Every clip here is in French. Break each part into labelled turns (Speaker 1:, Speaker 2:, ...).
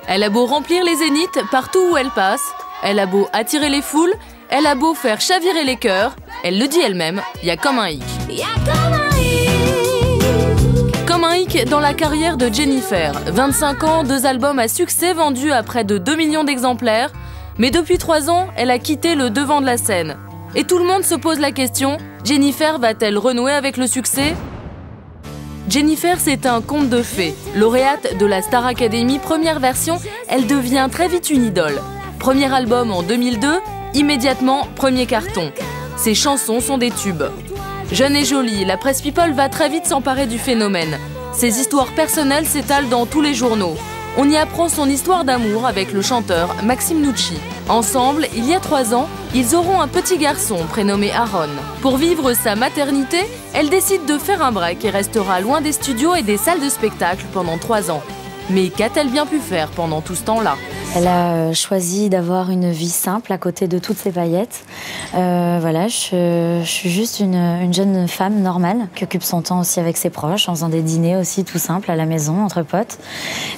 Speaker 1: Elle a beau remplir les zéniths partout où elle passe, elle a beau attirer les foules, elle a beau faire chavirer les cœurs, elle le dit elle-même, il y a comme un hic. Comme un hic dans la carrière de Jennifer. 25 ans, 2 albums à succès vendus à près de 2 millions d'exemplaires. Mais depuis 3 ans, elle a quitté le devant de la scène. Et tout le monde se pose la question, Jennifer va-t-elle renouer avec le succès ? Jennifer, c'est un conte de fées. Lauréate de la Star Academy première version, elle devient très vite une idole. Premier album en 2002, immédiatement premier carton. Ses chansons sont des tubes. Jeune et jolie, la presse People va très vite s'emparer du phénomène. Ses histoires personnelles s'étalent dans tous les journaux. On y apprend son histoire d'amour avec le chanteur Maxime Nucci. Ensemble, il y a 3 ans, ils auront un petit garçon prénommé Aaron. Pour vivre sa maternité, elle décide de faire un break et restera loin des studios et des salles de spectacle pendant 3 ans. Mais qu'a-t-elle bien pu faire pendant tout ce temps-là ?
Speaker 2: Elle a choisi d'avoir une vie simple à côté de toutes ses paillettes. Voilà, je suis juste une jeune femme normale qui occupe son temps aussi avec ses proches, en faisant des dîners aussi tout simples à la maison, entre potes,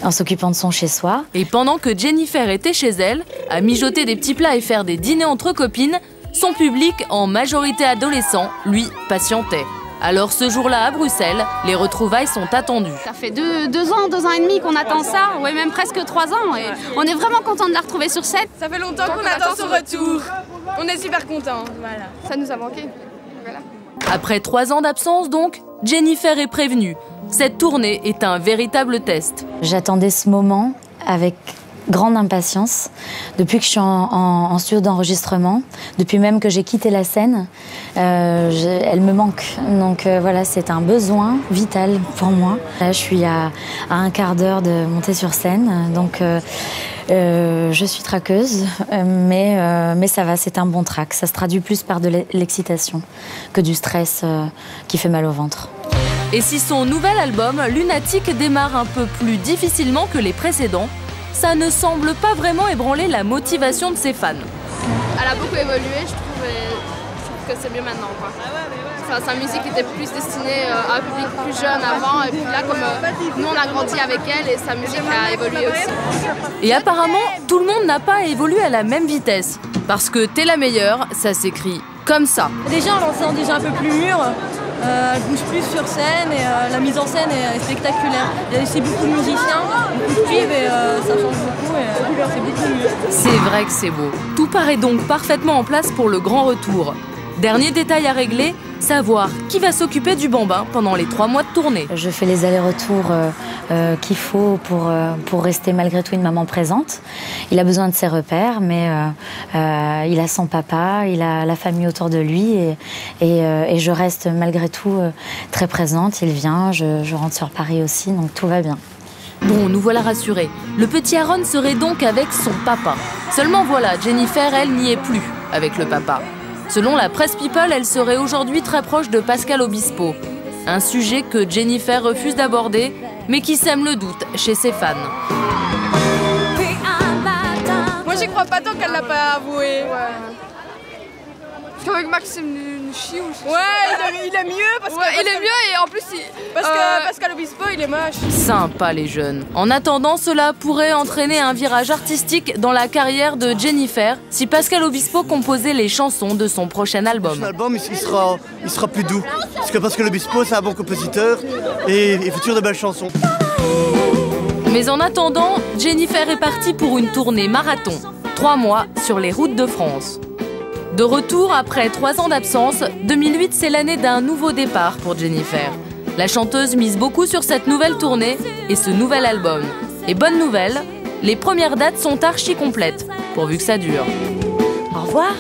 Speaker 2: en s'occupant de son chez-soi.
Speaker 1: Et pendant que Jennifer était chez elle, à mijoter des petits plats et faire des dîners entre copines, son public, en majorité adolescent, lui, patientait. Alors ce jour-là à Bruxelles, les retrouvailles sont attendues.
Speaker 3: Ça fait 2 ans, 2 ans et demi qu'on attend ça, ouais, même presque 3 ans. Et on est vraiment content de la retrouver sur scène.
Speaker 4: Ça fait longtemps qu'on attend son retour. On est super contents. Voilà.
Speaker 3: Ça nous a manqué. Voilà.
Speaker 1: Après 3 ans d'absence donc, Jennifer est prévenue. Cette tournée est un véritable test.
Speaker 2: J'attendais ce moment avec grande impatience. Depuis que je suis en studio d'enregistrement, depuis même que j'ai quitté la scène, elle me manque. Donc voilà, c'est un besoin vital pour moi. Là, je suis à un quart d'heure de monter sur scène, donc je suis traqueuse, mais ça va, c'est un bon track. Ça se traduit plus par de l'excitation que du stress qui fait mal au ventre.
Speaker 1: Et si son nouvel album, Lunatic, démarre un peu plus difficilement que les précédents, ça ne semble pas vraiment ébranler la motivation de ses fans.
Speaker 3: Elle a beaucoup évolué, je trouve que c'est mieux maintenant, quoi. Enfin, sa musique était plus destinée à un public plus jeune avant, et puis là, comme nous on a grandi avec elle, et sa musique a évolué aussi.
Speaker 1: Et apparemment, tout le monde n'a pas évolué à la même vitesse. Parce que T'es la meilleure, ça s'écrit comme ça.
Speaker 5: Déjà, on l'entend déjà un peu plus mûr. Elle bouge plus sur scène et la mise en scène est spectaculaire. Il y a aussi beaucoup de musiciens, beaucoup de cuivres et ça change beaucoup et c'est beaucoup mieux.
Speaker 1: C'est vrai que c'est beau. Tout paraît donc parfaitement en place pour le grand retour. Dernier détail à régler, savoir qui va s'occuper du bambin pendant les 3 mois de tournée.
Speaker 2: Je fais les allers-retours qu'il faut pour rester malgré tout une maman présente. Il a besoin de ses repères, mais il a son papa, il a la famille autour de lui et je reste malgré tout très présente. Il vient, je rentre sur Paris aussi, donc tout va bien.
Speaker 1: Bon, nous voilà rassurés. Le petit Aaron serait donc avec son papa. Seulement voilà, Jennifer, elle, n'y est plus avec le papa. Selon la presse People, elle serait aujourd'hui très proche de Pascal Obispo. Un sujet que Jennifer refuse d'aborder, mais qui sème le doute chez ses fans.
Speaker 4: Moi j'y crois pas tant qu'elle l'a pas avoué. Parce qu'avec Maxime Nucci aussi. Ouais, il est mieux parce que... Ouais, il est mieux et en plus parce que Pascal Obispo il est moche.
Speaker 1: Sympa les jeunes. En attendant, cela pourrait entraîner un virage artistique dans la carrière de Jennifer si Pascal Obispo composait les chansons de son prochain album.
Speaker 6: L'album il sera plus doux. Parce que Pascal Obispo c'est un bon compositeur et il fait toujours de belles chansons.
Speaker 1: Mais en attendant, Jennifer est partie pour une tournée marathon. 3 mois sur les routes de France. De retour après 3 ans d'absence, 2008 c'est l'année d'un nouveau départ pour Jennifer. La chanteuse mise beaucoup sur cette nouvelle tournée et ce nouvel album. Et bonne nouvelle, les premières dates sont archi complètes, pourvu que ça dure.
Speaker 2: Au revoir.